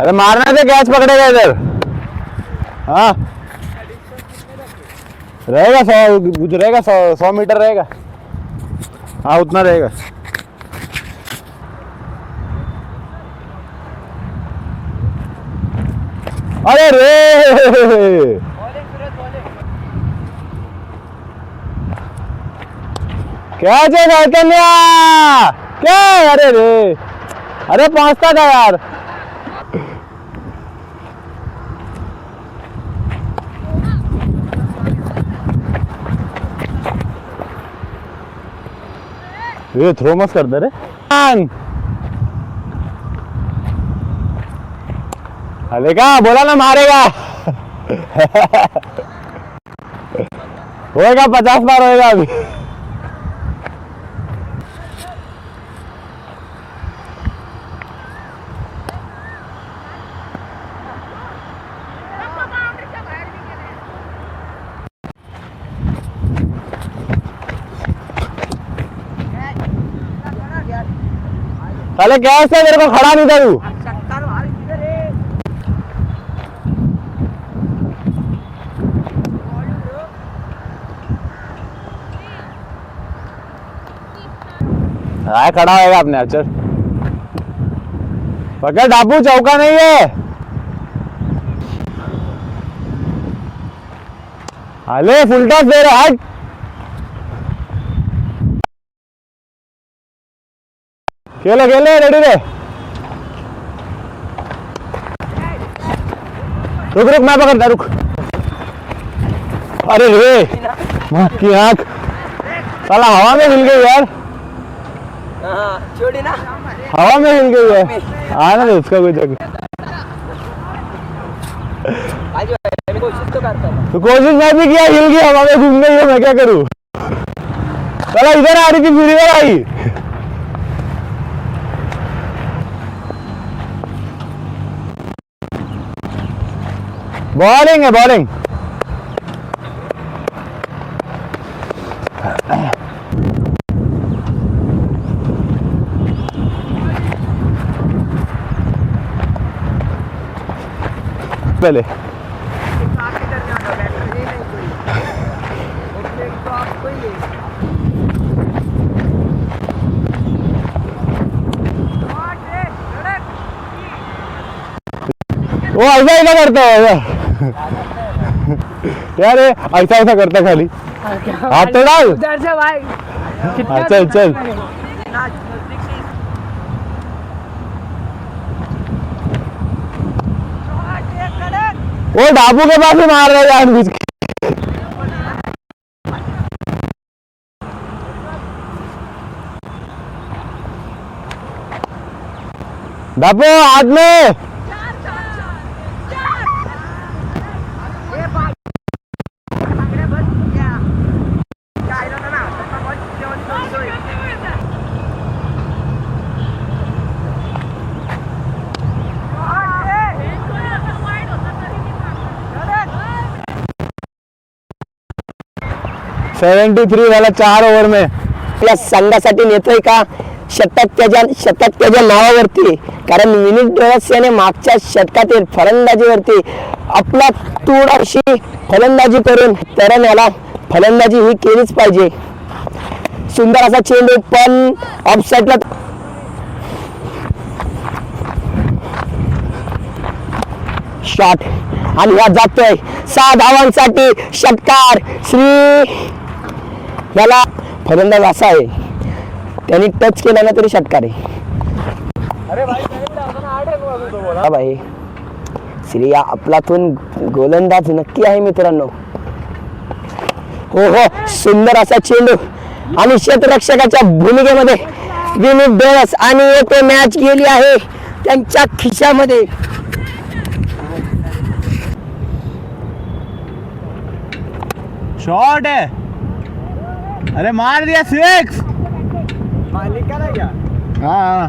अरे मारना से कैच पकड़ेगा इधर। हाँ रहेगा 100 कुछ रहेगा 100 मीटर रहेगा। हाँ उतना रहेगा। अरे रे क्या चाहिए कन्या क्या? अरे रे अरे पहुंचता था यार। ये थ्रो मत कर दे रे। अरे क्या बोला ना मारेगा। होएगा 50 बार होएगा अभी। अरे कैसे मेरे को खड़ा नहीं था तू। हाँ खड़ा होएगा अपने आप। चल पकड़ डाबू चौका नहीं है। अले फुल टॉस दे रहा हट। खेले खेले रेडी रे। रुक रुक मैं पकड़ता रुक। अरे रे माँ की आँख साला हवा में हिल गई यार। छोड़ी ना हवा में हिल गई है। आना दे उसका कोई जगह। कोशिश तो करता था। तो कोशिश मैं भी किया हिल गई हवा में घूम गई है। मैं क्या करूँ? साला इधर आ रही थी फिर इधर आई। बॉलिंग है बॉलिंग। पहले वो ऐसा ऐसा करता है यार। ऐसा ऐसा करता खाली हाथ तो डाल। उधर से भाई चल चल वो डाबू के पास ही मार रहे यार बीच। डाबू हाथ में। सेवेंटी 73 वाला 4 ओव्हर में आपल्या संघासाठी नेतोय का शतक त्याच्या नावावरती, कारण विनीत डोळस याने मागच्या शतकातील फलंदाजीवरती आपला तुडशी फलंदाजी करून तरण याला फलंदाजी ही केलीच पाहिजे. सुंदर असा चेंडू पण ऑफसाईडला शॉट आणि हा जातोय 6 धावांसाठी. षटकार श्री याला फलंदाज असा आहे त्यांनी टच केला ना तरी षटकार आहे. हा भाई श्री आपलातून गोलंदाज नक्की आहे मित्रांनो. हो हो सुंदर असा चेंडू आणि क्षेत्ररक्षकाच्या भूमिकेमध्ये विनीत डोळस आणि एक मॅच गेली आहे त्यांच्या खिशामध्ये. शॉट है. अरे मार दिया 6. मालिक का क्या? हाँ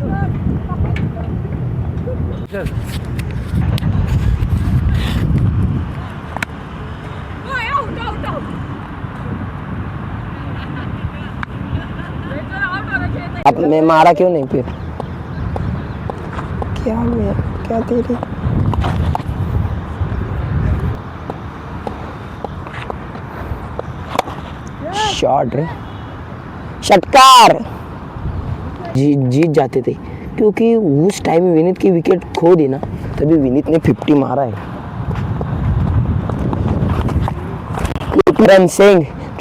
अब मैं मारा क्यों नहीं फिर? क्या क्या तेरी शॉट रे षटकार जीत जाते थे क्योंकि उस टाइम में विनीत की विकेट खो दी ना तभी विनीत ने 50 मारा है.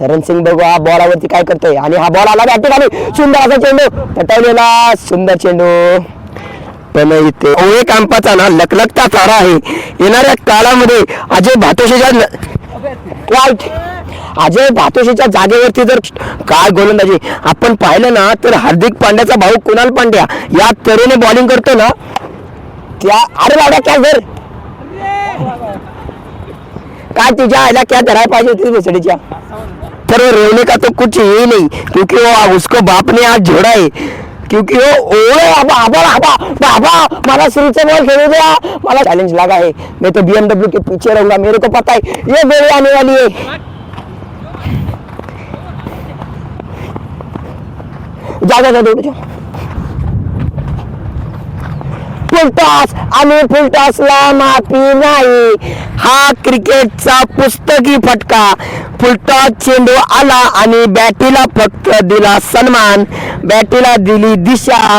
तरण सिंग बघू हा बॉलावरती काय करतोय आणि हा बॉल आला बॅटिंग आली सुंदर असा चेंडू पटवलेला सुंदर चेंडू पण इथे ओळे कांपाचा ना लकलकता चारा आहे. येणाऱ्या काळामध्ये अजय भातोशीच्या राईट अजय भातोशीच्या जागेवरती जर काय गोलंदाजी आपण पाहिलं ना तर हार्दिक पांड्याचा भाऊ कुणाल पांड्या या तऱ्हेने बॉलिंग करतो ना त्या अरे लावड्या क्या जर काय तुझ्या आयला क्या धरायला पाहिजे होती बेसडीच्या पर वो रोने का तो कुछ ही नहीं क्योंकि वो उसको बाप ने आज जोड़ा है क्योंकि वो ओए बाबा मला श्रीचा बॉल खेलू दिया मला चैलेंज लगा है मैं तो BMW के पीछे रहूंगा मेरे को पता है ये बेड़ी आने वाली है. जा दौड़ जा फुलटॉस आणि फुलटॉसला माफी नाही हा क्रिकेटचा पुस्तकी फटका. फुलटॉस चेंडू आला आणि बॅटीला फक्त दिला सन्मान बॅटीला दिली दिशा